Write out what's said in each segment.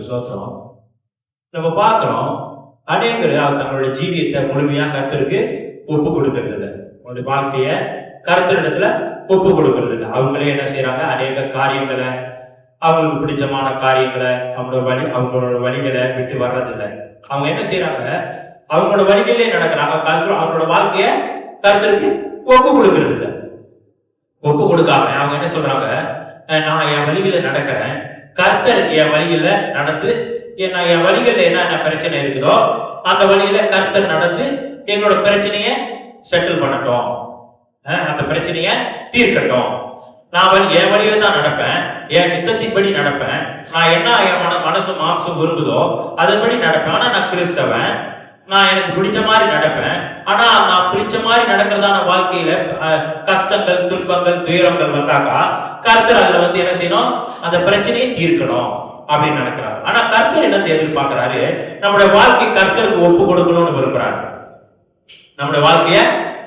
ஸ்தோத்திரம். நம்ம பார்க்கிறோம், அநேகர் தங்களுடைய ஜீவியத்தை முழுமையா கர்த்தருக்கு ஒப்பு கொடுக்கறது இல்லை. அவங்களுடைய வாழ்க்கைய கர்த்தரிடத்துல ஒப்பு கொடுக்கறது இல்லை. அவங்களே என்ன செய்யறாங்க, அநேக காரியங்களை, அவங்களுக்கு பிடிச்சமான காரியங்களை, அவங்களோட வழிகளை விட்டு வர்றதில்லை. அவங்க என்ன செய்யறாங்க, அவங்களோட வழிகளே நடக்கிறாங்க. அவங்களோட வாழ்க்கைய கர்த்தருக்கு ஒப்பு கொடுக்கறது இல்லை. ஒப்பு கொடுக்காம அவங்க என்ன சொல்றாங்க, நான் என் வழிகளை நடக்கிறேன், கர்த்தர் என் வழிகளை நடந்து, நான் என் வழிகள்ல என்ன பிரச்சனை இருக்குதோ அந்த வழியில கர்த்தர் நடந்து எங்களோட பிரச்சனைய செட்டில் பண்ணட்டும், அந்த பிரச்சனைய தீர்க்கட்டும். நான் என் வழியில தான் நடப்பேன், என் சித்தத்தின்படி நடப்பேன், நான் என்ன என் மனசு மாம்சம் விரும்புதோ அதன்படி நடப்பேன். ஆனா நான் கிறிஸ்தவன், நான் எனக்கு பிடிச்ச மாதிரி நடப்பேன். ஆனா நான் பிடிச்ச மாதிரி நடக்கிறதான வாழ்க்கையில கஷ்டங்கள், துன்பங்கள், துயரங்கள் வந்தாக்கா கர்த்தர் அதுல என்ன செய்யணும், அந்த பிரச்சனையை தீர்க்கணும் அப்படின்னு நினைக்கிறார். ஆனா கர்த்தர் என்னத்தை எதிர்பார்க்கிறாரு, நம்முடைய வாழ்க்கை கர்த்தருக்கு ஒப்பு கொடுக்கணும்னு விரும்புறாரு. நம்முடைய வாழ்க்கைய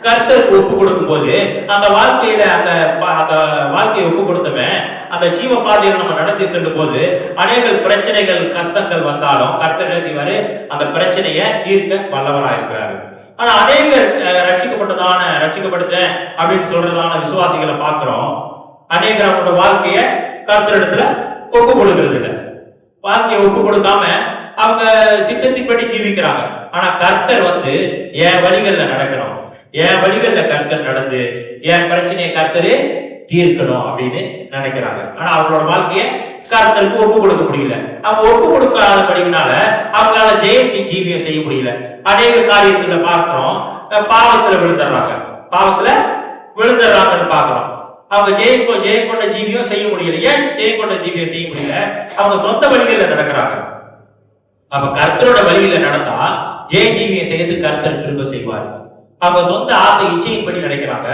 கர்த்தருக்கு ஒப்பு கொடுக்கும் போது அந்த வாழ்க்கையில அந்த வாழ்க்கையை ஒப்பு கொடுத்தவன் அந்த ஜீவ பாதையில் நம்ம நடத்தி செல்லும் போது அநேக பிரச்சனைகள், கஷ்டங்கள் வந்தாலும் கர்த்தர் என்ன செய்வாரு, அந்த பிரச்சனையை தீர்க்க வல்லவராக இருக்கிறாரு. ஆனா அநேகர் ரட்சிக்கப்பட்டேன் அப்படின்னு சொல்றதான விசுவாசிகளை பார்க்கிறோம், அநேகர் அவங்களோட வாழ்க்கைய கர்த்தரிடத்துல ஒப்பு கொடுக்கறது இல்லை. வாழ்க்கையை ஒப்பு கொடுக்காம அவங்க சித்தத்தின்படி ஜீவிக்கிறாங்க. ஆனா கர்த்தர் என் வழிகள்ல நடக்கணும், என் வழிகள்ல கர்த்தர் நடந்து என் பிரச்சனையை கர்த்தரு தீர்க்கணும் அப்படின்னு நினைக்கிறாங்க. ஆனா அவங்களோட வாழ்க்கைய கர்த்தருக்கு ஒப்பு கொடுக்க முடியல. அவங்க ஒப்பு கொடுக்காதபடினால அவங்களால ஜீவியம் செய்ய முடியல. அநேக காரியத்துல பார்க்கிறோம், பாவத்துல விழுந்துடுறாங்கன்னு பார்க்கிறோம். அவங்க ஜெயம் கொண்ட ஜீவியம் செய்ய முடியல. ஏன் ஜெயம் கொண்ட ஜீவியம் செய்ய முடியல? அவங்க சொந்த வழிகள்ல நடக்கிறாங்க. அப்ப கர்த்தரோட வழியில நடந்தா ஜீவியம் செய்யறதுக்கு கர்த்தர் திரும்ப செய்வார். அவங்க சொந்த ஆசை இச்சையின்படி நடக்கிறாங்க.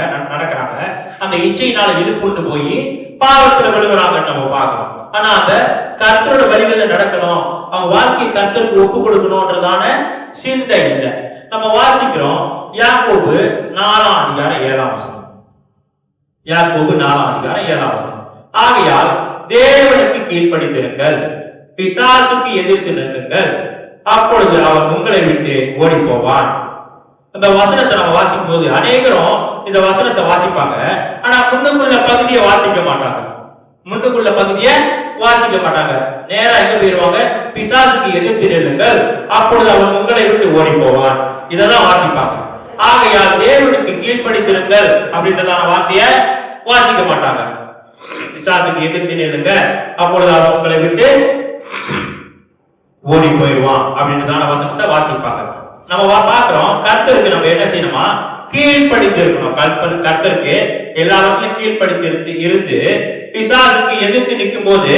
அந்த இச்சையினால இழுப்புண்டு போய் பாவத்துல விழுகிறாங்கன்னு நம்ம பார்க்கணும். ஆனா அந்த கர்த்தரோட வழிகளில் நடக்கணும், அவங்க வாழ்க்கையை கர்த்தருக்கு ஒப்பு கொடுக்கணும்ன்றதான சிந்தை இல்லை. நம்ம வாசிக்கிறோம் யாக்கோபு 4:7. யாக்கோபு 4:7. ஆகையால் தேவனுக்கு கீழ்ப்படிந்திருங்கள், பிசாசுக்கு எதிர்த்து நில்லுங்கள், அப்பொழுது அவன் உங்களை விட்டு ஓடி போவான். இந்த வசனத்தை நம்ம வாசிக்கும் போது அநேகரும் இந்த வசனத்தை வாசிப்பாங்க, ஆனா முன்னுக்குள்ள பகுதியை வாசிக்க மாட்டாங்க. நேரா எங்க போயிருவாங்க, பிசாசுக்கு எதிர்த்து நில்லுங்கள், அப்பொழுது அவன் உங்களை விட்டு ஓடி போவான். இதெல்லாம் வாசிப்பாங்க. ஆகையால் தேவனுக்கு கீழ்ப்படிந்திருங்கள் அப்படின்றதான வார்த்தையை வாசிக்க மாட்டாங்க. பிசாசுக்கு எதிர்த்து நில்லுங்க, அப்பொழுது அவன் உங்களை விட்டு ஓடி போயிடுவான் அப்படின்றதான வசனத்தை வாசிப்பாங்க. நம்ம பார்க்கிறோம், கர்த்தருக்கு நம்ம என்ன செய்யணுமா, கீழ்ப்படிந்து இருக்கணும். கர்த்தருக்கு எல்லாவற்றிலும் கீழ்ப்படிந்து இருந்து பிசாசுக்கு எதிர்த்து நிற்கும் போது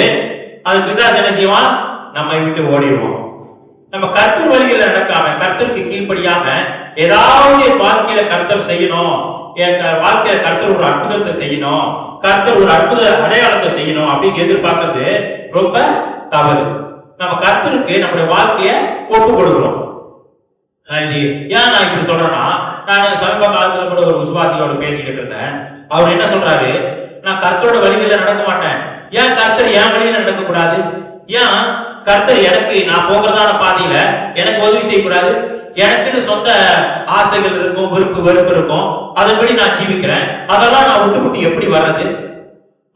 அது பிசாசு என்ன செய்வான், நம்மை விட்டு ஓடிடுவோம். நம்ம கர்த்தர் வழிகளை நடக்காம, கர்த்தருக்கு கீழ்ப்படியாம ஏதாவது வாழ்க்கையில கர்த்தர் செய்யணும், வாழ்க்கையில கர்த்தர் ஒரு அற்புதத்தை செய்யணும், கர்த்தர் ஒரு அற்புத அடையாளத்தை செய்யணும் அப்படின்னு எதிர்பார்க்கறது ரொம்ப தவறு. நம்ம கர்த்தருக்கு நம்முடைய வாழ்க்கைய ஒப்பு கொடுக்கணும். ஏன் நான் இப்படி சொல்றேன்னா, நான் சமீப காலத்துல கூட ஒரு விசுவாசியோட பேசிக்கிட்டு இருந்தேன். அவர் என்ன சொல்றாரு, நான் கர்த்தரோட வழிகளில் நடக்க மாட்டேன். ஏன் கர்த்தர் என் வழியில நடக்க கூடாது? ஏன் கர்த்தர் எனக்கு நான் போகிறதான பாதையில எனக்கு உதவி செய்யக்கூடாது? எனக்குன்னு சொந்த ஆசைகள் இருக்கும், வெறுப்பு இருக்கும், அதன்படி நான் ஜீவிக்கிறேன். அதெல்லாம் நான் விட்டு எப்படி வர்றது?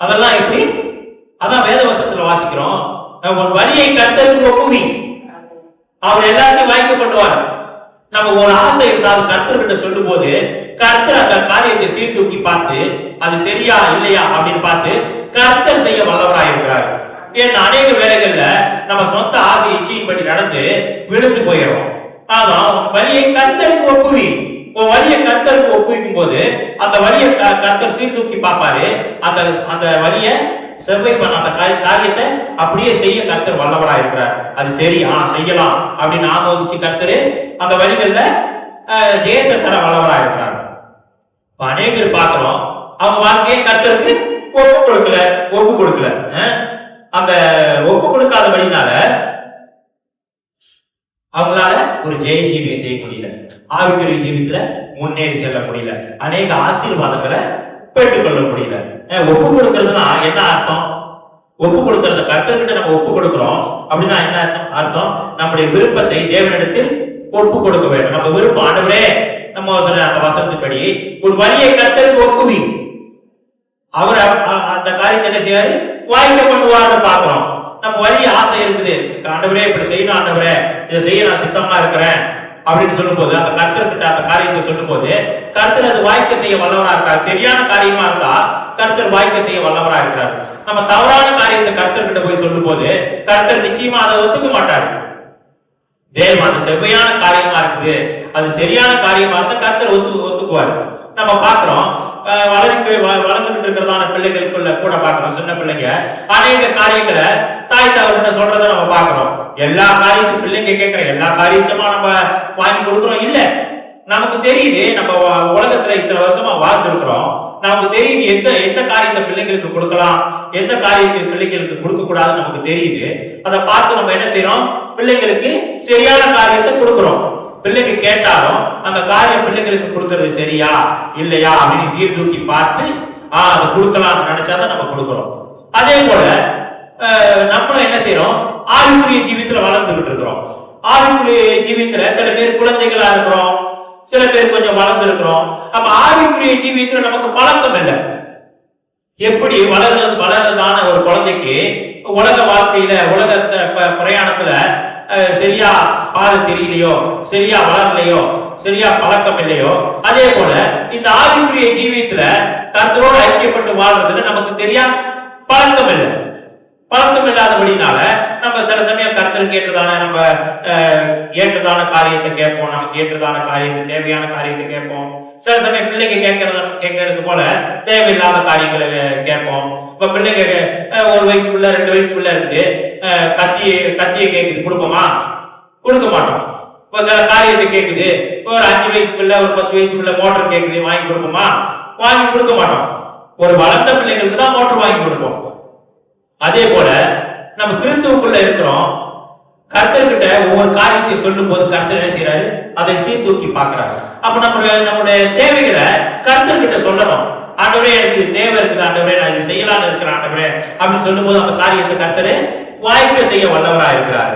அதெல்லாம் எப்படி? அதான் வேத வசனத்துல வாசிக்கிறோம், உன் வழியை கர்த்தருக்கு ஒப்புவி, அவர் எல்லாத்தையும் வாய்க்க பண்ணுவார். நம்ம ஒரு ஆசை இருந்தாலும் கர்த்தர்கிட்ட சொல்லும் போது கர்த்தர் அந்த காரியத்தை சீர்தூக்கி பார்த்து அது சரியா இல்லையா அப்படின்னு பார்த்து கர்த்தர் செய்ய வல்லவராக இருக்கிறார். ஏன்னா அநேக வேலைகள்ல நம்ம சொந்த ஆசை இச்சையின்படி நடந்து விழுந்து போயிடும். அதான் உன் வழியை கர்த்தருக்கு ஒப்புவி. உன் வழியை கர்த்தருக்கு ஒப்புவிக்கும் போது அந்த வழியை கர்த்தர் சீர்தூக்கி பார்ப்பாரு. அந்த வழியை செவ்வை பண்ண அந்த காரியத்தை அப்படியே செய்ய கர்த்தர் வல்லவராக இருக்கிறார். அது சரி, செய்யலாம் அப்படின்னு ஆமோதிச்சு கர்த்தர் அந்த வழிகள்ல ஜெயத்தை தர வல்லவராக இருக்கிறார். அநேகர் பார்க்கிறோம், அவங்க வாழ்க்கையை கர்த்தருக்கு ஒப்பு கொடுக்கல. அந்த ஒப்பு கொடுக்காதபடினால அவங்களால ஒரு ஜீவியை செய்ய முடியல, ஆவிக்குரிய ஜீவித்துல முன்னேறி செல்ல முடியல, அநேக ஆசீர்வாதங்களை பெற்றுக்கொள்ள முடியல. ஒப்பு கொடுக்கிறதுனா என்ன அர்த்தம்? ஒப்பு கொடுக்கறத கர்த்தர்கிட்ட நம்ம ஒப்பு கொடுக்கிறோம் அப்படின்னா என்ன அர்த்தம்? நம்முடைய விருப்பத்தை தேவனிடத்தில் ஒப்பு கொடுக்க வேண்டும். நம்ம விருப்பம், ஆண்டவரே நம்ம அந்த வசனத்தின்படி ஒரு வழியை கர்த்தருக்கு ஒப்புவி, அவர் அந்த காரியத்தை என்ன செய்யாரு, வாய்க்க பண்ணுவார்னு பாக்குறோம். நம்ம வழி ஆசை இருக்குது, ஆண்டவரே இப்படி செய்யணும், ஆண்டவரே இதை செய்ய நான் சித்தமா இருக்கிறேன் அப்படின்னு சொல்லும் போது, அந்த கர்த்தர்கிட்ட அந்த காரியத்தை சொல்லும் போது கர்த்தர் அது வாய்க்க செய்ய வல்லவரா இருக்கார். சரியான காரியமா இருந்தா கர்த்தர் வாய்க்க செய்ய வல்லவரா இருக்கிறார். நம்ம தவறான காரியத்தை கர்த்தர்கிட்ட போய் சொல்லும் போது கர்த்தர் நிச்சயமா அதை ஒத்துக்க மாட்டார். தேவன் அது செவ்வையான காரியமா இருக்குது, அது சரியான காரியமா இருந்தா கர்த்தர் ஒத்துக்குவார். நம்ம பாக்குறோம், வளர்ந்துகிட்டு இருக்கிறதான பிள்ளைகளுக்குள்ள கூட பாக்குறோம், சின்ன பிள்ளைங்க அநேக காரியங்களை தாய் தகவல்கிட்ட சொல்றத நம்ம பாக்குறோம். எல்லா காரியத்தையும் பிள்ளைங்க கேட்கிற எல்லா காரியத்தையுமா நம்ம வாங்கி கொடுக்குறோம் இல்ல. நமக்கு தெரியுது, நம்ம உலகத்துல இத்தனை வருஷமா வாழ்ந்துருக்கிறோம், நமக்கு தெரியுது எந்த காரியத்தை பிள்ளைங்களுக்கு கொடுக்கலாம், எந்த காரியத்தை பிள்ளைங்களுக்கு கொடுக்க கூடாதுன்னு நமக்கு தெரியுது. அதை பார்த்து நம்ம என்ன செய்யறோம், பிள்ளைங்களுக்கு சரியான காரியத்தை கொடுக்கிறோம். பிள்ளைங்க கேட்டாலும் அந்த காரியம் பிள்ளைங்களுக்கு கொடுக்கறது சரியா இல்லையா அப்படின்னு சீர்தூக்கி பார்த்து அதை கொடுக்கலாம் நினைச்சாதான் நம்ம கொடுக்கிறோம். அதே போல நம்மளும் என்ன செய்யறோம், ஆவிக்குரிய ஜீவித்துல வளர்ந்துகிட்டு இருக்கிறோம். ஆவிக்குரிய ஜீவித்துல சில பேர் குழந்தைகளா இருக்கிறோம், சில பேர் கொஞ்சம் வளர்ந்து இருக்கிறோம். அப்ப ஆவிக்குரிய ஜீவியத்துல நமக்கு பழக்கம் இல்லை. எப்படி வளர்றதான ஒரு குழந்தைக்கு உலக வாழ்க்கையில உலக பிரயாணத்துல சரியா பாதை தெரியலையோ, சரியா வளரலையோ, சரியா பழக்கம் இல்லையோ, அதே போல இந்த ஆவிக்குரிய ஜீவியத்துல கர்த்தரோடு ஐக்கியப்பட்டு வாழ்றதுல நமக்கு தெரியா பழக்கம் இல்லை. பழக்கம் இல்லாதபடினால நம்ம சில சமயம் கர்த்தருக்கு ஏற்றதான காரியத்தை கேட்போம், நமக்கு ஏற்றதான காரியத்தை, தேவையான காரியத்தை கேட்போம். சில சமயம் பிள்ளைங்க கேட்கறது போல தேவையில்லாத காரியங்களை கேட்போம். இப்ப பிள்ளைங்க 1 வயசுக்குள்ள 2 வயசுக்குள்ள இருக்குது, கத்தியை கேட்குது, கொடுப்போமா? கொடுக்க மாட்டோம். இப்போ சில காரியத்தை கேட்குது, ஒரு 5 வயசுக்குள்ள ஒரு 10 வயசுக்குள்ள மோட்டர் கேட்குது, வாங்கி கொடுப்போமா? வாங்கி கொடுக்க மாட்டோம். ஒரு வளர்ந்த பிள்ளைங்களுக்கு தான் மோட்டர் வாங்கி கொடுப்போம். அதே போல நம்ம கிறிஸ்துவுக்குள்ள இருக்கிறோம், கர்த்தர்கிட்ட ஒவ்வொரு காரியத்தை சொல்லும் போது கர்த்தர் என்ன செய்யறாரு, அதை சீர்தூக்கி பார்க்கிறாரு. அப்ப நம்முடைய தேவைகளை கர்த்தர்கிட்ட சொல்லணும். ஆண்டவரே எனக்கு இது தேவை இருக்குது, ஆண்டவரே நான் இது செய்யலாம்னு இருக்கிறேன் ஆண்டவரே அப்படின்னு சொல்லும் போது அந்த காரியத்தை கர்த்தர் வாய்க்க செய்ய வல்லவரா இருக்கிறார்.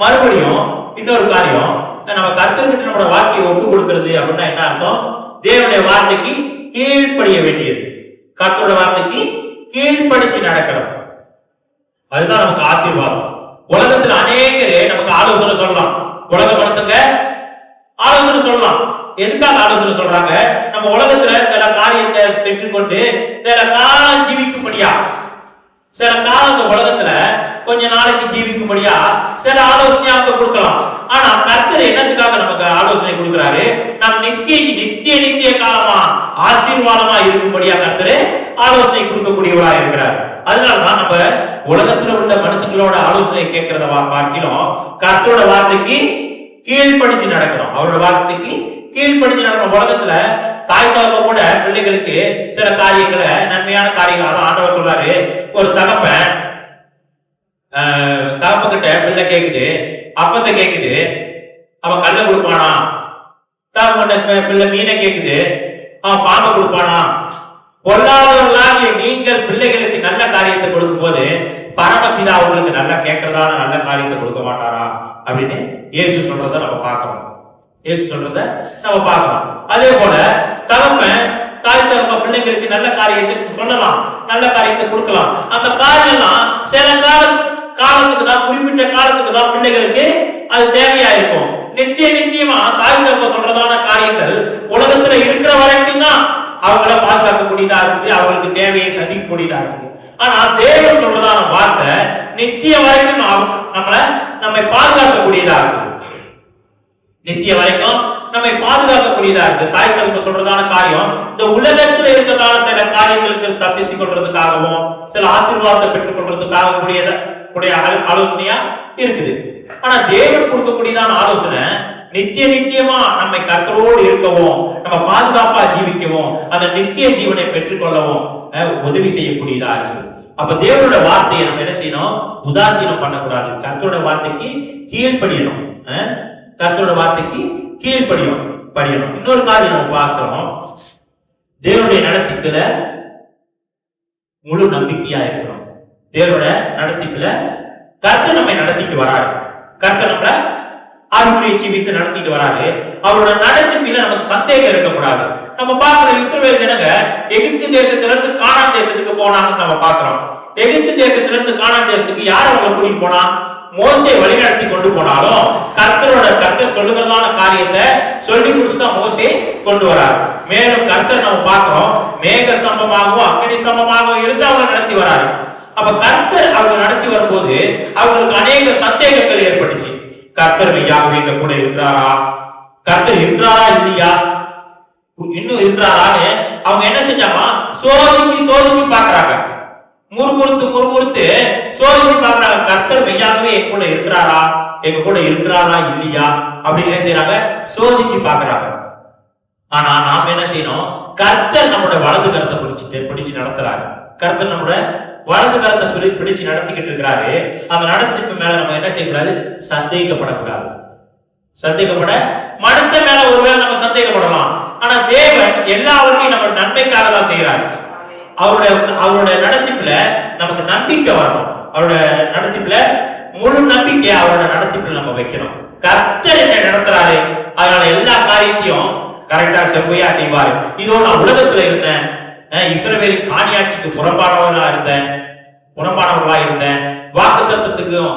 மறுபடியும் இன்னொரு காரியம், நம்ம கர்த்தர்கிட்ட நம்மளோட வார்த்தையை ஒப்பு கொடுக்கிறது அப்படின்னா என்ன அர்த்தம், தேவனுடைய வார்த்தைக்கு கீழ்ப்படிய வேண்டியது, கர்த்தரோட வார்த்தைக்கு கீழ்ப்படுத்தி நடக்கணும். அதுதான் நமக்கு ஆசீர்வாதம். உலகத்துல அநேகரே நமக்கு ஆலோசனை சொல்லலாம், உலக மனுஷங்க ஆலோசனை சொல்லலாம். எதுக்காக ஆலோசனை சொல்றாங்க, நம்ம உலகத்துல சில காரியத்தை பெற்றுக்கொண்டு சில காலம் ஜீவிக்கும்படியா, சில காலம் இந்த உலகத்துல கொஞ்ச நாளைக்கு ஜீவிக்கும்படியா சில ஆலோசனை அவங்க கொடுக்கலாம். ஆனா கர்த்தர் என்னத்துக்காக நமக்கு ஆலோசனை கொடுக்கிறாரு, நம் நித்திய காலமா ஆசீர்வாதமா இருக்கும்படியா கர்த்தர் ஆலோசனை கொடுக்கக்கூடியவரா இருக்கிறார். அதனாலதான் நம்ம உலகத்துல உள்ள மனுஷங்களோட ஆலோசனை கேட்கிறத பார்க்கலாம், கர்த்தரோட வார்த்தைக்கு கீழ்ப்படுத்தி நடக்கிறோம், அவரோட வார்த்தைக்கு கீழ்ப்படுத்தி நடக்கிறோம். உலகத்துல தாய் தகப்ப கூட பிள்ளைகளுக்கு சில காரியங்களை, நன்மையான காரியங்கள், அதான் ஆண்டவர் சொல்றாரு, ஒரு தகப்பன் கிட்ட பிள்ளை கேக்குது, அப்பத்தை கேக்குது, அவன் கல்ல கொடுப்பானா? தகப்பன் பிள்ளை மீனை கேக்குது, அவன் பாம்பை கொடுப்பானா? பொல்லாதவர்களாகிய நீங்கள் பிள்ளைகளுக்கு நல்ல காரியத்தை கொடுக்கும் போது பரமபிதா அவங்களுக்கு நல்லா கேட்கறதான நல்ல காரியத்தை கொடுக்க மாட்டாரா அப்படின்னு இயேசு சொல்றத நம்ம பார்க்கிறோம். இயேசு சொல்றத நம்ம பார்க்கலாம். அதே போல தகப்பன் தாய் தகப்பன் பிள்ளைங்களுக்கு நல்ல காரியத்தை சொல்லலாம், நல்ல காரியத்தை கொடுக்கலாம். அந்த காரியம்லாம் சில காலத்துக்கு தான், குறிப்பிட்ட காலத்துக்கு தான் பிள்ளைகளுக்கு அது தேவையா இருக்கும். நிச்சயமா தாய் தகப்பன் சொல்றதான காரியங்கள் உலகத்துல இருக்கிற வரைக்கும் தான் அவங்கள பாதுகாக்கக்கூடியதா இருக்குது, அவங்களுக்கு தேவையை சந்திக்கக்கூடியதா இருக்குது. ஆனா தேவன் சொல்றதான வார்த்தை நித்திய வரைக்கும் நம்மை பாதுகாக்கக்கூடியதா இருக்குது, நித்திய வரைக்கும் நம்மை பாதுகாக்கக்கூடியதா இருக்கு. தாய் தகப்பன் சொல்றதான காரியம் இந்த உலகத்துல இருக்கிறதான சில காரியங்களுக்கு தப்பித்துக் கொள்றதுக்காகவும் சில ஆசீர்வாதத்தை பெற்றுக் கொள்றதுக்காக கூடிய ஆலோசனையா இருக்குது. ஆனா தேவன் கொடுக்கக்கூடியதான ஆலோசனை நித்தியமா நம்மை கர்த்தரோடு இருக்கவும், நம்ம பாதுகாப்பா ஜீவிக்கவும், அந்த நித்திய ஜீவனை பெற்றுக்கொள்ளவும் உதவி செய்யக்கூடியதா இருக்கு. அப்ப தேவனோட வார்த்தையை நம்ம என்ன செய்யணும், உதாசீனம் பண்ணக்கூடாது, கர்த்தரோட வார்த்தைக்கு கீழ்ப்படியணும், கர்த்தரோட வார்த்தைக்கு கீழ்ப்படியணும். இன்னொரு காரியம் நம்ம பார்க்கிறோம், தேவனுடைய நடத்திப்புல முழு நம்பிக்கையா இருக்கணும். தேவனோட நடத்திப்புல கர்த்தர் நம்மை நடத்திட்டு வராரு. கர்த்தர் நம்மள ஆவிக்குரிய ஜீவித்தை நடத்திட்டு வராரு. அவரோட நடத்திப்பில நமக்கு சந்தேகம் இருக்கக்கூடாது. நம்ம பார்க்கிற இஸ்ரவேல் ஜனங்க எகிப்து தேசத்திலிருந்து கானான் தேசத்துக்கு போனாங்கன்னு நம்ம பார்க்கிறோம். எகிப்து தேசத்திலிருந்து கானான் தேசத்துக்கு யார் அவங்களை கூட்டிட்டு போனா? மோசே வழிநடத்தி கொண்டு போனாலும் கர்த்தர் சொல்லுகிறதான காரியத்தை சொல்லி கொடுத்து தான் மோசே கொண்டு வரார். மேலும் கர்த்தர் நம்ம பார்க்கிறோம் மேக ஸ்தம்பமாகவும் அக்கினி ஸ்தம்பமாகவும் இருந்து அவங்க நடத்தி வராரு. அப்ப கர்த்தர் அவங்க நடத்தி வரும்போது அவங்களுக்கு அநேக சந்தேகங்கள் ஏற்பட்டுச்சு. கர்த்தர் மெய்யாகவே எங்க கூட இருக்கிறாரா? கர்த்தர் இருக்கிறாரா இல்லையா? இன்னும் இருக்கிறாரான்னு அவங்க என்ன செஞ்சாங்க? சோதிச்சு பாக்குறாங்க. முறுமுறுத்து சோதிச்சு பாக்குறாங்க. கர்த்தர் மெய்யாகவே எங்க கூட இருக்கிறாரா இல்லையா அப்படின்னு என்ன செய்யறாங்க? சோதிச்சு பாக்குறாங்க. ஆனா நாம என்ன செய்யணும்? கர்த்தர் நம்மளோட வலது கரத்தை பிடிச்சு நடத்துறாரு. கர்த்தர் நம்மளோட வலது கரத்தை பிடிச்சு நடத்திக்கிட்டு இருக்கிறாரு. அந்த நடத்திற்கு மேல நம்ம என்ன செய்யக்கூடாது? சந்தேகப்படக்கூடாது. சந்தேகப்பட மனுஷன் மேல ஒருவேளை நம்ம சந்தேகப்படலாம். ஆனா தேவன் எல்லாவற்றையும் நம்ம நன்மைக்காக தான் செய்யறாரு. அவருடைய நடத்திப்புல நமக்கு நம்பிக்கை வரணும். அவருடைய நடத்திப்புல முழு நம்பிக்கை அவரோட நடத்திப்புல நம்ம வைக்கணும். கர்த்தர் என்ன நடத்துறாரு, அதனால எல்லா காரியத்தையும் கரெக்டா செவ்வையா செய்வாரு. இதோ நான் உலகத்துல இருந்தேன், இஸ்ரவேலின் காணியாட்சிக்கு புறம்பானவர்களா இருந்தேன், வாக்கு தத்துவத்துக்கும்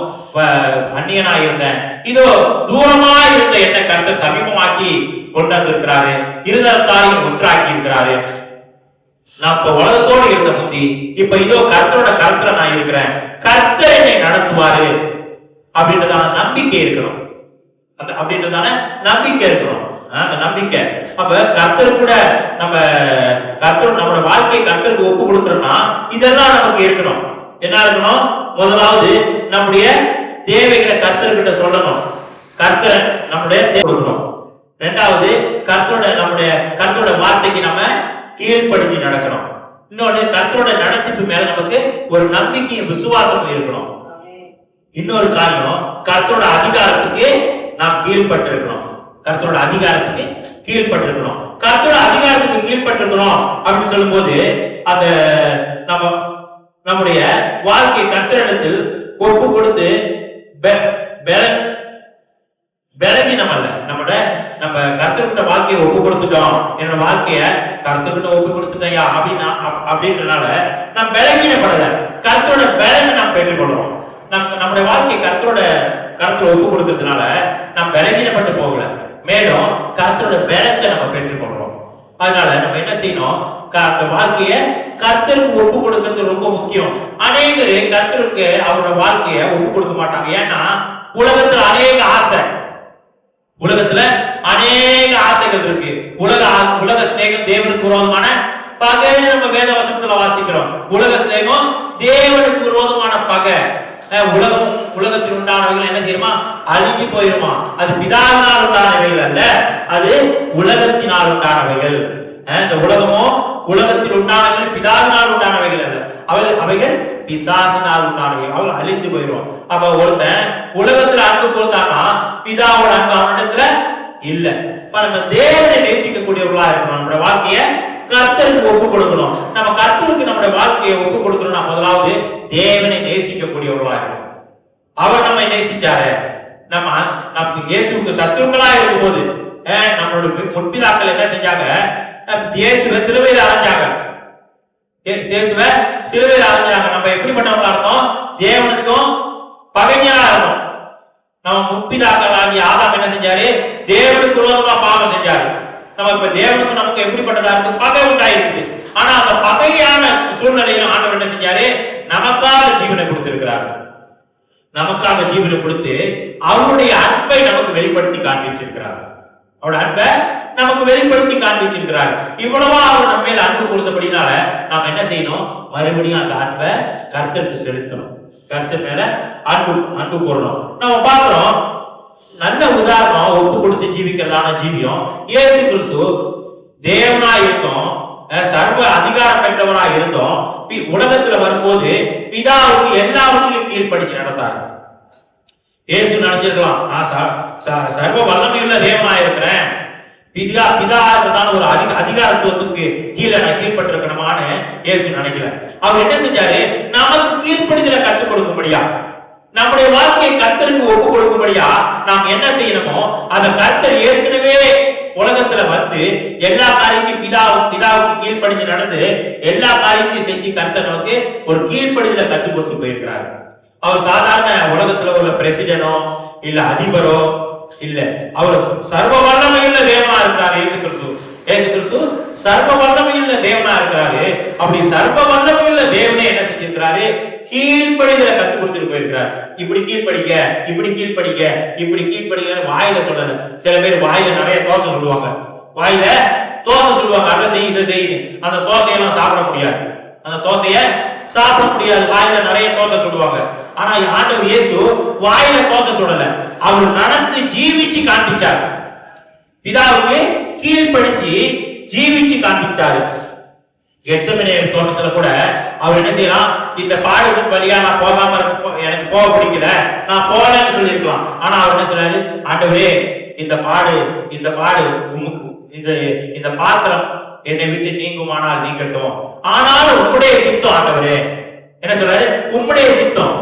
அந்நியனா இருந்தேன். இதோ தூரமா இருந்த என்ன கர்த்தர் சமீபமாக்கி கொண்டு வந்திருக்கிறாரு. இருதரத்தாரையும் ஒன்றாக்கி இருக்கிறாரு. நான் இப்ப உலகத்தோடு இருந்த முந்தி இப்ப இதோ கர்த்தரோட கருத்துல நான் இருக்கிறேன். கர்த்தர் என்னை நடத்துவாரு அப்படின்றதான நம்பிக்கை இருக்கணும். அப்படின்றதான நம்பிக்கை இருக்கணும். அந்த நம்பிக்கை அப்ப கர்த்தர் கூட நம்மளோட வாழ்க்கையை கர்த்தருக்கு ஒப்பு கொடுக்கறோம்னா இதெல்லாம் நமக்கு இருக்கணும். என்ன இருக்கணும்? முதலாவது நம்முடைய தேவைகளை கர்த்தர்கிட்ட சொல்லணும். கர்த்தர் நம்முடைய தேவை கொடுக்கணும். இரண்டாவது கர்த்தரோட வார்த்தைக்கு நம்ம கீழ்ப்படுத்தி நடக்கணும். இன்னொன்று கர்த்தரோட நடத்திப்பு மேல நமக்கு ஒரு நம்பிக்கையும் விசுவாசமும் இருக்கணும். இன்னொரு காரியம் கர்த்தரோட அதிகாரத்துக்கு நாம் கீழ்பட்டிருக்கணும். கர்த்தரோட அதிகாரத்துக்கு கீழ்பட்டிருக்கணும். கர்த்தரோட அதிகாரத்துக்கு கீழ்பட்டிருக்கிறோம் அப்படின்னு சொல்லும் போது அந்த நம்முடைய வாழ்க்கை கர்த்தரிடத்தில் ஒப்பு கொடுத்து பலவீனம் அல்ல. நம்ம கர்த்தர்கிட்ட வாழ்க்கையை ஒப்பு கொடுத்துட்டோம், என்னோட வாழ்க்கைய கர்த்தர்கிட்ட ஒப்பு கொடுத்துட்டோம்யா அப்படின்றனால நாம் பலவீனப்படல. கர்த்தரோட பலனை நாம் பெற்றுக்கொள்றோம். நம்முடைய வாழ்க்கை கர்த்தரோட ஒப்பு கொடுக்கறதுனால நாம் பலவீனப்பட்டு போகல, மேலும் கர்த்தரோட பலத்தை நம்ம பெற்றுக்கொள்றோம். அதனால நம்ம என்ன செய்யணும்? அந்த வாழ்க்கைய கர்த்தருக்கு ஒப்பு கொடுக்கிறது ரொம்ப முக்கியம். அநேகரு கர்த்தருக்கு அவரோட வாழ்க்கைய ஒப்பு கொடுக்க மாட்டாங்க. ஏன்னா உலகத்துல அநேக ஆசைகள் இருக்கு. உலக ஸ்நேகம் தேவனுக்கு விரோதமான பகை. நம்ம வேத வசனத்துல வாசிக்கிறோம். உலக ஸ்நேகம் தேவனுக்கு விரோதமான பகை. உலகத்தில் உண்டானவைகள் என்ன செய்யுமா? அழிஞ்சு போயிருமா. அது பிதாவினால் உண்டானவைகள் அல்ல, அது உலகத்தினால் உண்டானவைகள். இந்த உலகத்தில் உண்டானவைகள் பிதாவினால் உண்டானவைகள் அல்ல, அவைகள் பிசாசினால் உண்டானவைகள். அவள் அழிந்து போயிடும். அப்ப ஒருத்தன் உலகத்துல அன்பு கொடுத்தானா பிதாவோட அன்பு அவனிடத்துல இல்ல. நம்ம தேவனை நேசிக்கக்கூடியவர்களா இருக்கணும். நம்முடைய வாழ்க்கைய கர்த்தருக்கு ஒப்பு கொடுக்கணும். நம்ம கர்த்தருக்கு நம்முடைய வாழ்க்கையை ஒப்பு கொடுக்கணும்னா முதலாவது தேவனை நேசிக்கக்கூடியவர்களா இருக்கணும். அவர் நம்மை நேசிச்சாரு. நம்ம இயேசுக்கு சத்துருக்களா இருக்கும் போது நம்மளோட முற்பிதாக்கள் என்ன செஞ்சாங்க? இயேசுவை சிலுவையில் அறைஞ்சாங்க. நம்ம எப்படிப்பட்டவங்களா இருந்தோம்? தேவனுக்கும் பகைஞரா இருந்தோம். நம்ம முற்பிதாக்களாகிய ஆதாம் என்ன செஞ்சாரு? தேவனுக்கு விரோதமா பாவம் செஞ்சாரு. நம்ம இப்ப தேவனுக்கு நமக்கு எப்படிப்பட்டதா இருக்கு? பகை உண்டாயிருக்குது. ஆனா அந்த பகையான சூழ்நிலையில ஆண்டவர் என்ன செஞ்சாரு? நமக்காக ஜீவனை கொடுத்திருக்கிறார். நமக்காக ஜீவனை கொடுத்து அவருடைய அன்பை நமக்கு வெளிப்படுத்தி காண்பிச்சிருக்கிறார். அவருடைய அன்பை நமக்கு வெளிப்படுத்தி காண்பிச்சிருக்கிறார். இவ்வளவா அவர் நம்ம மேல அன்பு கொடுத்தபடினால நாம் என்ன செய்யணும்? மறுபடியும் அந்த அன்பை கர்த்தருக்கு செலுத்தணும். கர்த்தர் மேல அன்பு போடணும். நம்ம பார்க்கிறோம், நல்ல உதாரணம் ஒப்பு கொடுத்து ஜீவிக்கிறதான ஜீவியம் இயேசு கிறிஸ்து. தேவனா இருந்தோம், சர்வ அதிகாரம் பெற்றவரா இருந்தோம். உலகத்துல வரும்போது பிதாவுக்கு எல்லாவற்றிலும் கீழ்ப்படுத்தி நடத்தார். இயேசு நினைச்சிருக்கலாம், நான் சர்வ வல்லமையுள்ள தேவனா இருக்கிறேன், பிதாதான ஒரு அதிகாரத்துவத்துக்கு கீழே நான் கீழ்பட்டிருக்கணுமான்னு இயேசு நினைக்கல. அவர் என்ன செஞ்சாரு? நமக்கு கீழ்ப்படிதலை கற்றுக் கொடுக்கும்படியா, நம்முடைய வாழ்க்கையை கர்த்தருக்கு ஒப்பு கொடுக்கும்படியா நாம் என்ன செய்யணுமோ அந்த கர்த்தர் ஏற்கனவே உலகத்துல வந்து எல்லா காரியத்தையும் பிதாவுக்கு கீழ்ப்படிஞ்சு நடந்து எல்லா காரியத்தையும் செஞ்சு கர்த்தர் நமக்கு ஒரு கீழ்ப்படிதலை கற்றுக் கொடுத்து போயிருக்கிறார். அவர் சாதாரண உலகத்துல உள்ள பிரசிடனோ இல்ல அதிபரோ இல்ல, அவர் சர்வ வல்லமையுள்ள தேவனா இருக்கிறார். இயேசு கிறிஸ்து சர்வ வல்லமையுள்ள தேவனா இருக்கிறாரு. அப்படி சர்வ வல்லமையுள்ள தேவனே என்ன செஞ்சிருக்கிறாரு? கீழ்ப்படிதலை கற்றுக் கொடுத்துட்டு போயிருக்கிறார். இப்படி கீழ்ப்படிக்க, இப்படி கீழ்ப்படிக்க, இப்படி கீழ்ப்படிக்க வாயில சொல்லல. சில பேர் வாயில நிறைய தோசை சொல்லுவாங்க, வாயில தோசை சொல்லுவாங்க, அதை செய் இதை செய்யுது. அந்த தோசையெல்லாம் சாப்பிட முடியாது, அந்த தோசைய சாப்பிட முடியாது. வாயில நிறைய தோசை சொல்லுவாங்க. ஆனா ஆண்டவர் இயேசு வாயில தோசை சொல்லல, அவர் நடந்து ஜீவிச்சு காண்பிச்சார். பிதாவுக்கு கீழ்ப்படிச்சு ஜீவிச்சு காண்பித்தாரு. கெத்செமனே தோட்டத்துல கூட அவர் என்ன செய்யலாம்? இந்த பாடுக்கு வழியா நான் போகாம எனக்கு போக பிடிக்கல, நான் போகலன்னு சொல்லியிருக்கலாம். ஆனா அவர் என்ன சொல்றாரு? ஆண்டவரே, இந்த பாடு இந்த பாத்திரம் என்னை விட்டு நீங்குமானால் நீங்கட்டும், ஆனாலும் உம்முடைய சித்தம் ஆண்டவரே. என்ன சொல்றாரு? உம்முடைய சித்தம்.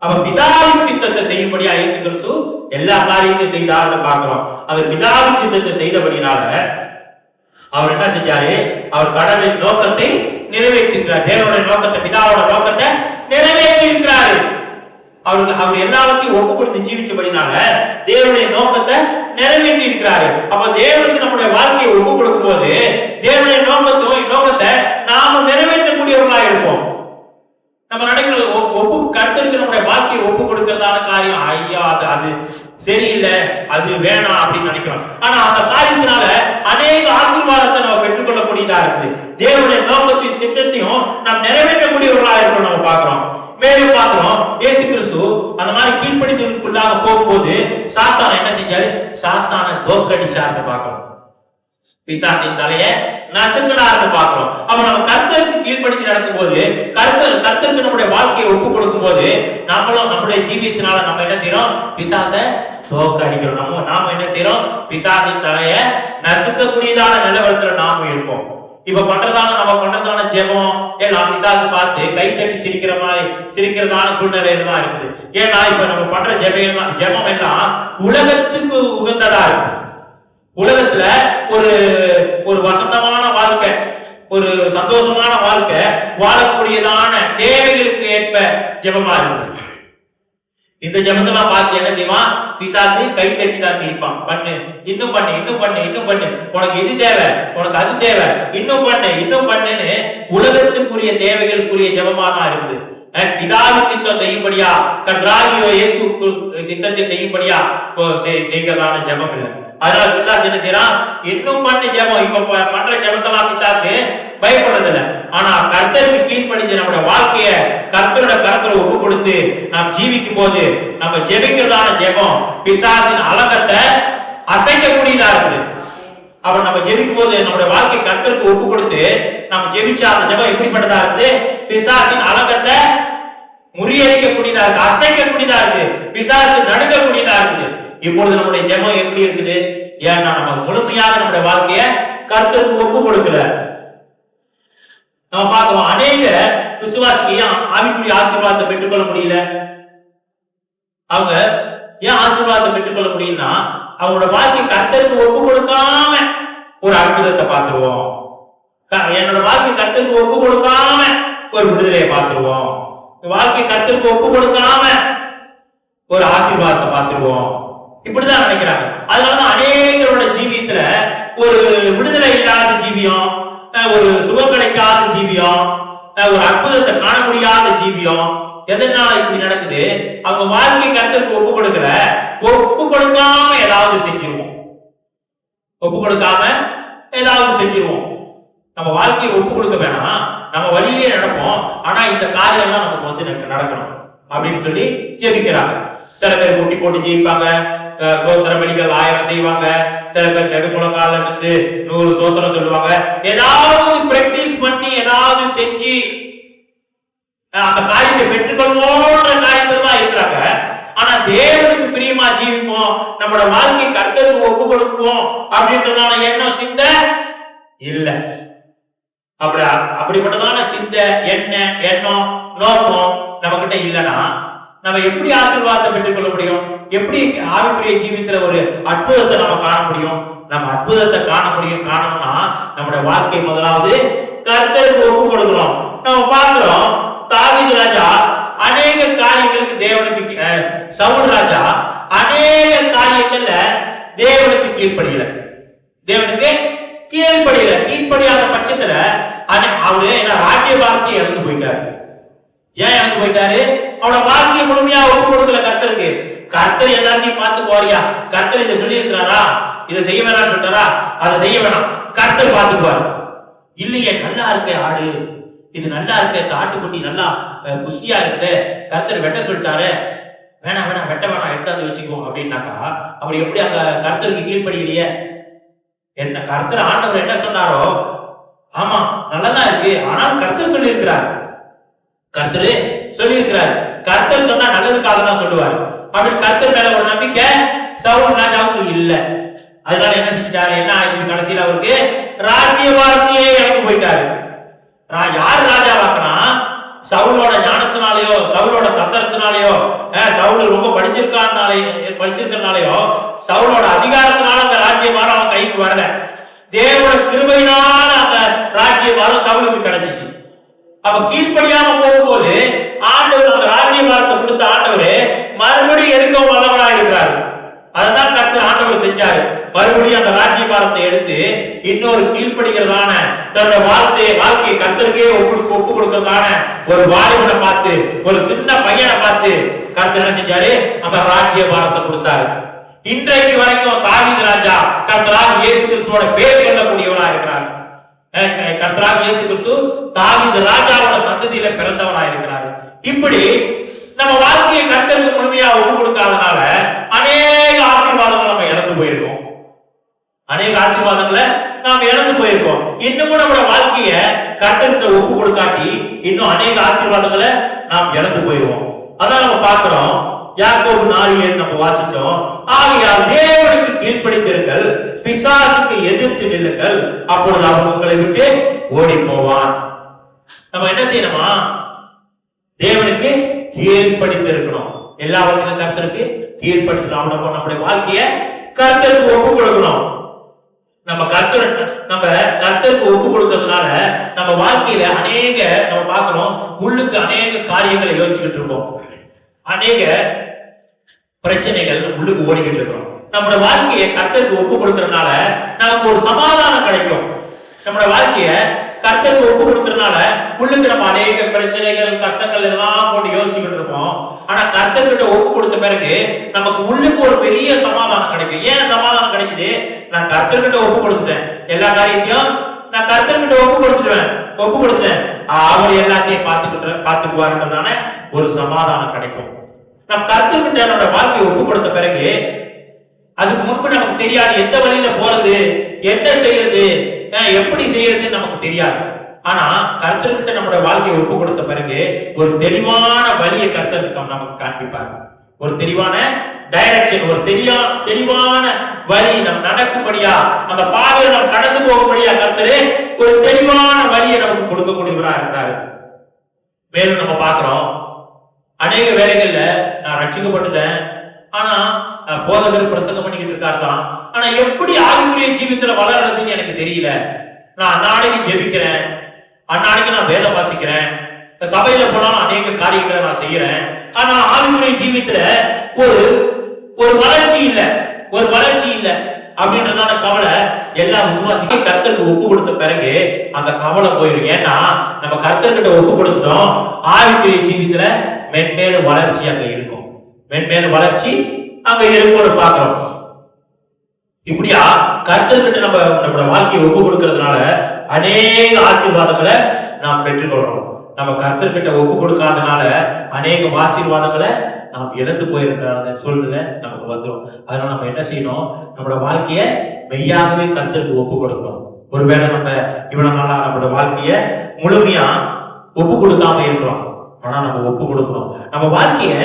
அப்ப பிதாவின் சித்தத்தை செய்யும்படியா இயேசு கிறிஸ்து எல்லா காரியத்தையும் செய்தார்னு பார்க்கிறோம். அவர் பிதாவின் சித்தத்தை செய்தபடினால அவர் என்ன செஞ்சாரு? அவர் கடவுளின் நோக்கத்தை நிறைவேற்றிருக்கிறார். தேவனுடைய நோக்கத்தை, பிதாவோட நோக்கத்தை நிறைவேற்றி இருக்கிறாரு. அவர் எல்லாத்தையும் ஒப்பு கொடுத்து ஜீவிச்சபடினால தேவனுடைய நோக்கத்தை நிறைவேற்றி இருக்கிறாரு. அப்ப தேவனுக்கு நம்முடைய வாழ்க்கையை ஒப்பு கொடுக்கும் போது தேவனுடைய நோக்கத்தை நாம நிறைவேற்றக்கூடியவர்களா இருப்போம். நம்ம நினைக்கிற ஒப்பு கர்த்தருக்கு நம்முடைய வாழ்க்கையை ஒப்பு கொடுக்கிறதான காரியம், ஐயா அது சரியில்லை, அது வேணாம் அப்படின்னு நினைக்கிறோம். ஆனா அந்த காரியத்தினால அநேக ஆசீர்வாதத்தை நம்ம பெற்றுக்கொள்ளக்கூடியதா இருக்குது. தேவனுடைய நோக்கத்தின் திட்டத்தையும் நாம் நிறைவேற்றக்கூடியவர்களா இருக்கிறோம். நம்ம பார்க்கிறோம். மேலும் பார்க்கிறோம், இயேசு கிறிஸ்து அந்த மாதிரி கீழ்ப்படிதலுக்குள்ளாக போகும்போது சாத்தான் என்ன செஞ்சாரு? சாத்தானை தோற்கடிச்சார்னு பார்க்கிறோம். பிசாசின் தலையை நசுக்கினார்னு பார்க்கிறோம். அப்ப நம்ம கர்த்தருக்கு கீழ்ப்படிந்து நடக்கும் போது, கர்த்தருக்கு நம்முடைய வாழ்க்கையை ஒப்பு கொடுக்கும் போது நம்மளும் நம்முடைய ஜீவியத்தினால நம்ம என்ன செய்யறோம்? பிசாசை தோற்கடிக்கிறோம். நாம என்ன செய்யறோம்? பிசாசின் தலையை நசுக்கக்கூடியதான நிலவரத்துல நாம இருப்போம். இப்ப நம்ம பண்றதான ஜெபம் எல்லாம் பிசாசு பார்த்து கை தட்டி சிரிக்கிறதான சூழ்நிலையில தான் இருக்குது. ஏன்னா இப்ப நம்ம பண்ற ஜெபம் எல்லாம் உலகத்துக்கு உகந்ததா இருக்கு. உலகத்துல ஒரு வசந்தமான வாழ்க்கை, ஒரு சந்தோஷமான வாழ்க்கை வாழக்கூடியதான தேவைகளுக்கு ஏற்ப ஜெபமா இருக்குது. இந்த ஜெபத்தெல்லாம் பார்த்து என்ன செய்வான்? பிசாசு கை தட்டி தான் சிரிப்பான். பண்ணு, இன்னும் பண்ணு, இன்னும் பண்ணு, இன்னும் பண்ணு, உனக்கு இது தேவை, உனக்கு அது தேவை, இன்னும் பண்ணுன்னு உலகத்துக்குரிய தேவைகளுக்குரிய ஜெபமா தான் இருக்குது. பிதாவின் சித்தம் செய்யும்படியா, கர்த்தராகிய இயேசு சித்தத்தை செய்யும்படியா செய்கிறதான ஜெபம் இல்லை. அதனால பிசாசு என்ன செய்யறான்? இன்னும் பண்ணு ஜெபம். இப்ப பண்ற ஜெபத்தெல்லாம் பிசாசு பயப்படுறதில்லை. ஆனா கர்த்தருக்கு கீழ்ப்படிஞ்சு நம்முடைய வாழ்க்கைய கர்த்தரோட கரத்துல ஒப்பு கொடுத்து நாம் ஜீவிக்கும் போது நம்ம ஜெபிக்கிறதான ஜெபம் பிசாசின் அலங்கத்தை அசைக்கக்கூடியதா இருக்குது. அப்ப நம்ம ஜெபிக்கும் போது நம்முடைய வாழ்க்கை கர்த்தருக்கு ஒப்பு கொடுத்து நாம் ஜெபிச்சா அந்த ஜெபம் எப்படிப்பட்டதா இருக்குது? பிசாசின் அலங்கத்தை முறியடிக்கக்கூடியதா இருக்கு, அசைக்கக்கூடியதா இருக்கு, பிசாசு நடுங்கக்கூடியதா இருக்குது. இப்பொழுது நம்முடைய ஜெபம் எப்படி இருக்குது? ஏன்னா நம்ம முழுமையாக நம்முடைய வாழ்க்கைய கர்த்தருக்கு ஒப்பு கொடுக்கல. நம்ம பார்க்கிறோம், அநேக விசுவாசிக்கு ஆவிக்குரிய ஆசீர்வாதத்தை பெற்றுக்கொள்ள முடியல. அவங்க ஏன் ஆசீர்வாதத்தை பெற்றுக்கொள்ள முடியும்னா, அவங்களோட வாழ்க்கை கர்த்தருக்கு ஒப்பு கொடுக்காம ஒரு அற்புதத்தை பார்த்துருவோம். என்னோட வாழ்க்கை கர்த்தருக்கு ஒப்பு கொடுக்காம ஒரு விடுதலையை பார்த்துருவோம். வாழ்க்கை கர்த்தருக்கு ஒப்பு கொடுக்காம ஒரு ஆசீர்வாதத்தை பார்த்துருவோம். இப்படிதான் நினைக்கிறாங்க. அதனாலதான் அநேகரோட ஜீவியத்துல ஒரு விடுதலை இல்லாத ஜீவியம், ஒரு சுகம் கிடைக்காத ஜீவியம், ஒரு அற்புதத்தை காண முடியாத ஜீவியம். எதனால இப்படி நடக்குது? அவங்க வாழ்க்கை கர்த்தருக்கு ஒப்பு கொடுக்கல, ஒப்பு கொடுக்காம ஏதாவது செஞ்சிருவோம். ஒப்பு கொடுக்காம ஏதாவது செஞ்சிருவோம். நம்ம வாழ்க்கையை ஒப்பு கொடுக்க வேணாம், நம்ம வழியிலே நடப்போம், ஆனா இந்த காரியம் எல்லாம் நமக்கு வந்து நடக்கணும் அப்படின்னு சொல்லி ஜெபிக்கிறாங்க. சில பேர் குட்டி போட்டு ஜெயிப்பாங்க, சோத்திர பலிகள் 1000 செய்வாங்க. சில பேர் நெடுமுழங்கால இருந்து 100 சோத்திரம் சொல்லுவாங்க. ஏதாவது பிராக்டிஸ் பண்ணி ஏதாவது செஞ்சு அந்த காரியத்தை பெற்றுக்கொள்வோன்ற காரியத்துல தான் இருக்கிறாங்க. ஆனா தேவனுக்கு பிரியமா ஜீவிப்போம், நம்மளோட வாழ்க்கை கர்த்தருக்கு ஒப்பு கொடுப்போம் அப்படின்றதான எண்ணம் சிந்தை இல்ல. அப்படிப்பட்டதான சிந்தை எண்ணம் நோக்கம் நம்ம கிட்ட இல்லைன்னா நம்ம எப்படி ஆசீர்வாதத்தை பெற்றுக் கொள்ள முடியும்? எப்படி ஆவிக்குரிய ஜீவித்துல ஒரு அற்புதத்தை நம்ம காண முடியும்? நம்ம அற்புதத்தை காணணும்னா நம்முடைய வாழ்க்கை முதலாவது கர்த்தருக்கு ஒப்பு கொடுக்கிறோம். நம்ம பார்க்கிறோம், தாவீது ராஜா அநேக காரியங்களுக்கு தேவனுக்கு, சவுல் ராஜா அநேக காரியங்கள்ல தேவனுக்கு கீழ்ப்படியல. கீழ்ப்படியாத பட்சத்துல அவரு ராஜ்ய பாரத்தை இழந்து போயிட்டாரு. ஏன் இறந்து போயிட்டாரு? அவனோட வாழ்க்கையை முழுமையா ஒப்பு கொடுக்கல கர்த்தருக்கு. கர்த்தர் எல்லாத்தையும் பார்த்துக்குவாரியா? கர்த்தர் இதை சொல்லி இருக்கிறாரா, இதை செய்ய வேணாம்னு சொல்றாரா, அதை செய்ய வேணாம், கர்த்தர் பார்த்துக்குவார். இல்லையே, நல்லா இருக்க ஆடு, இது நல்லா இருக்க, இந்த ஆட்டுக்குட்டி நல்லா புஷ்டியா இருக்குது, கர்த்தர் வெட்ட சொல்லிட்டாரு, வேணாம் வெட்ட வேணாம், எடுத்தாந்து வச்சுக்குவோம் அப்படின்னாக்கா அவர் எப்படி அங்க கர்த்தருக்கு கீழ்ப்படியிலையே? என்ன கர்த்தர் ஆண்டவர் என்ன சொன்னாரோ, ஆமா நல்லதான் இருக்கு, ஆனால் கர்த்தர் சொல்லியிருக்கிறார், கர்த்தர் சொன்னா நல்லதுக்காக தான் சொல்லுவார் அப்படின்னு கர்த்தர் மேல ஒரு நம்பிக்கை சவுல் ராஜாவுக்கு இல்ல. அதனால என்ன செஞ்சிட்டாரு? என்ன ஆயிடுச்சு? கடைசியில் அவருக்கு ராஜ்ய வார்த்தையே இறந்து போயிட்டாரு. யாரு ராஜாவாக்குனா, சவுலோட ஞானத்தினாலேயோ சவுலோட தந்திரத்தினாலேயோ சவுல் ரொம்ப படிச்சிருக்கிறனாலேயோ சவுலோட அதிகாரத்தினால அந்த ராஜ்யபாரம் அவன் கைக்கு வரல. தேவனோட கிருபையினால அந்த ராஜ்யபாரம் சவுலுக்கு கிடைச்சிச்சு. அப்ப கீழ்ப்படியாம போகும்போது ஆண்டவர் அந்த ராஜ்யபாரத்தை கொடுத்த ஆண்டவர் மறுபடியும் எடுக்கவும் வல்லவராக இருக்கிறார். அதுதான் கர்த்தர் ஆண்டவர் செஞ்சாரு. மறுபடியும் அந்த ராஜ்யபாரத்தை எடுத்து இன்னொரு கீழ்ப்படுகிறதான தன்னோட வாழ்க்கையை கர்த்தருக்கே ஒப்பு கொடுக்கிறதான ஒரு வாலிபனை பார்த்து, ஒரு சின்ன பையனை பார்த்து கர்த்தர் என்ன செஞ்சாரு? அந்த ராஜ்யபாரத்தை கொடுத்தாரு. இன்றைக்கு வரைக்கும் தாவீது ராஜா கர்த்தராகிய இயேசு கிறிஸ்துவோட பேர் சொல்லக்கூடியவராக இருக்கிறார். கர்த்தராகிய இயேசு கிறிஸ்து தாவீது ராஜாவோட சந்ததியில பிறந்தவராக இருக்கிறார். இப்படி நம்ம வாழ்க்கையை கர்த்தருக்கு முழுமையா ஒப்பு கொடுக்காதனால அநேக ஆசீர்வாதங்களை நம்ம இழந்து போயிருக்கோம். இன்னும் கூட நம்ம வாழ்க்கைய கர்த்தருக்கு ஒப்பு கொடுக்காட்டி இன்னும் அநேக ஆசீர்வாதங்களை நாம் இழந்து போயிருவோம். அதான் நம்ம பார்க்கிறோம், யாக்கோபு 4:7 நம்ம வாசிச்சோம். ஆகையால் தேவனுக்கு கீழ்ப்படிந்திருங்கள், பிசாசுக்கு எதிர்த்து நில்லுங்கள், அப்பொழுது அவன் உங்களை விட்டு ஓடி போவான். நம்ம என்ன செய்யணுமா? தேவனுக்கு கீழ்ப்படிந்திருக்கணும். எல்லாவற்றையும் கர்த்தருக்கு கீழ்ப்படுத்தணும். நம்முடைய வாழ்க்கைய கர்த்தருக்கு ஒப்பு கொடுக்கணும். நம்ம கர்த்தருக்கு ஒப்பு கொடுக்கிறதுனால நம்ம வாழ்க்கையில நம்ம பார்க்கிறோம், உள்ளுக்கு அநேக காரியங்களை யோசிச்சுக்கிட்டு இருப்போம், அநேக பிரச்சனைகள் உள்ளுக்கு ஓடிக்கிட்டு இருக்கோம். நம்மளோட வாழ்க்கையை கர்த்தருக்கு ஒப்பு கொடுக்கறதுனால நமக்கு ஒரு சமாதானம் கிடைக்கும். நம்மளோட வாழ்க்கைய கர்த்தருக்கு ஒப்பு கொடுக்கறதுனால உள்ளுக்கு நம்ம அநேக பிரச்சனைகள் கஷ்டங்கள் எல்லாம் போட்டு யோசிச்சுக்கிட்டு இருப்போம். ஆனா கர்த்தர்கிட்ட ஒப்பு கொடுத்த பிறகு நமக்கு உள்ளுக்கு ஒரு பெரிய சமாதானம் கிடைக்கும். ஏன் சமாதானம் கிடைக்குது? நான் கர்த்தர்கிட்ட ஒப்பு கொடுத்துட்டேன், எல்லா காரியத்தையும் நான் கர்த்தர்கிட்ட ஒப்பு கொடுத்துட்டேன், அவர் எல்லாத்தையும் பார்த்துக்குவாருன்றதான ஒரு சமாதானம் கிடைக்கும். நான் கர்த்தர்கிட்ட என்னோட வாழ்க்கையை ஒப்பு கொடுத்த பிறகு அதுக்கு முன்பு நமக்கு தெரியாது எந்த வழியில போறது, என்ன செய்யறது, எப்படி செய்யறதுன்னு நமக்கு தெரியாது. ஆனா கர்த்தர்கிட்ட நம்மளோட வாழ்க்கையை ஒப்பு கொடுத்த பிறகு ஒரு தெளிவான வழியை கர்த்தர் நமக்கு காண்பிப்பார். ஒரு தெளிவான டைரக்ஷன், ஒரு தெளிவான வழி நம் நடக்கும்படியா, அந்த பாதையை நாம் கடந்து போகும்படியா கர்த்தரே ஒரு தெளிவான வழியை நமக்கு கொடுக்கக்கூடியவராக இருக்கிறாரு. மேலும் நம்ம பார்க்கிறோம், அநேக வேலைகள்ல நான் ரட்சிக்கப்பட்டுட்டேன், ஆனா போதகர் பிரசங்கம் பண்ணிக்கிட்டு இருக்காருதான், ஆனா எப்படி ஆவிக்குரிய ஜீவித்துல வளர்றதுன்னு எனக்கு தெரியல. நான் அன்னாடைக்கு ஜெபிக்கிறேன், அன்னாடைக்கு நான் வேலை வாசிக்கிறேன், சபையில போனாலும் அநேக காரியங்களை நான் செய்யறேன், ஆனா ஆவிக்குரிய ஜீவித்துல ஒரு வளர்ச்சி இல்ல அப்படின்றதான கவலை எல்லா விசுவாசிக்கும் கர்த்தருக்கு ஒப்பு கொடுத்த பிறகு அந்த கவலை போயிடும். ஏன்னா நம்ம கர்த்தர்கிட்ட ஒப்பு கொடுத்துட்டோம், ஆவிக்குரிய ஜீவித்துல மென்மேலும் வளர்ச்சி அங்க இருக்கும், பார்க்கிறோம். இப்படியா கர்த்தர்கிட்ட நம்மளோட வாழ்க்கையை ஒப்பு கொடுக்கறதுனால அநேக ஆசீர்வாதங்களை நாம் பெற்றுக்கொள்றோம். நம்ம கர்த்தர்கிட்ட ஒப்பு கொடுக்காதனால அநேக ஆசீர்வாதங்களை நாம் இழந்து போயிருக்கிற சூழ்நிலை நமக்கு வந்துடும். அதனால நம்ம என்ன செய்யணும்? நம்மளோட வாழ்க்கைய மெய்யாகவே கர்த்தருக்கு ஒப்பு கொடுக்கணும். ஒருவேளை நம்ம இவ்வளவு நாளா நம்மளோட வாழ்க்கைய முழுமையா ஒப்பு கொடுக்காம இருக்கிறோம் ஆனா நம்ம ஒப்பு கொடுக்கணும். நம்ம வாழ்க்கைய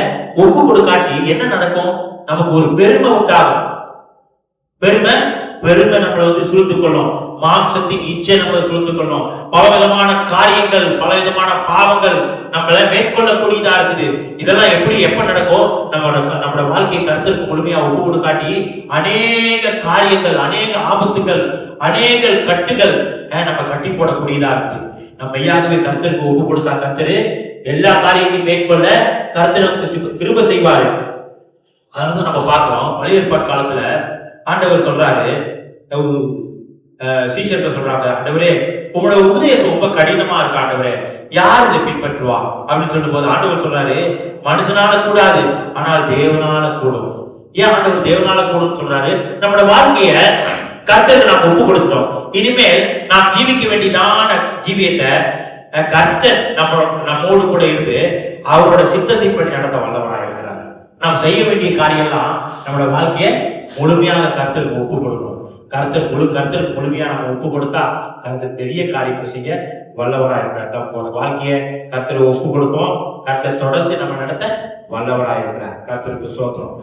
ஒப்பு கொடுக்காட்டி என்ன நடக்கும்? நமக்கு ஒரு பெருமை உண்டாகும். பெருமை பெருமை நம்மளை சூழ்ந்து கொள்ளும். மாம்சத்தின் இச்சை நம்மளை சூழ்ந்து கொள்ளும். பலவிதமான காரியங்கள், பலவிதமான பாவங்கள் நம்மளை மேற்கொள்ளக்கூடியதா இருக்குது. இதெல்லாம் எப்ப நடக்கும்? நம்மளோட வாழ்க்கையை கருத்திற்கு முழுமையா ஒப்பு கொடுக்காட்டி அநேக காரியங்கள், அநேக ஆபத்துகள், அநேக கட்டுகள் நம்ம கட்டி போடக்கூடியதா இருக்கு. நம்ம மெய்யாகவே கருத்திற்கு ஒப்பு கொடுத்தா கர்த்தரு எல்லா காரியத்தையும் மேற்கொள்ள கர்த்தர் நமக்கு கிருபை செய்வாரு. அதனால நம்ம பார்க்கிறோம், பழைய ஏற்பாட்டு காலத்துல ஆண்டவர் சொல்றாரு, சீஷர்கள் சொல்றாங்க, ஆண்டவரே உங்களோட உபதேசம் ரொம்ப கடினமா இருக்கு ஆண்டவரே, யார் இதை பின்பற்றுவா அப்படின்னு சொல்லும் போது ஆண்டவர் சொல்றாரு, மனுஷனால கூடாது, ஆனால் தேவனால கூடும். ஏன் ஆண்டவர் தேவனால கூடும் சொல்றாரு? நம்மளோட வாழ்க்கைய கர்த்தருக்கு நாம் ஒப்பு கொடுத்தோம். இனிமேல் நாம் ஜீவிக்க வேண்டியதான ஜீவியத்தை கர்த்தர் நம்மோடு கூட இருந்து அவரோட சித்தத்தின்படி நடத்த வல்லவராக இருக்கிறார். நாம் செய்ய வேண்டிய காரியம்லாம் நம்மளோட வாழ்க்கையை முழுமையாக கர்த்தருக்கு ஒப்பு கொடுக்கணும். கர்த்தருக்கு முழுமையாக நம்ம ஒப்பு கொடுத்தா கர்த்தர் பெரிய காரியத்தை செய்ய வல்லவராக இருக்கிறார். நம்ம வாழ்க்கையை கர்த்தரை ஒப்பு கொடுப்போம். கர்த்தர் தொடர்ந்து நம்ம நடத்த வல்லவராக இருக்கிறார். கர்த்தருக்கு ஸ்தோத்திரம்.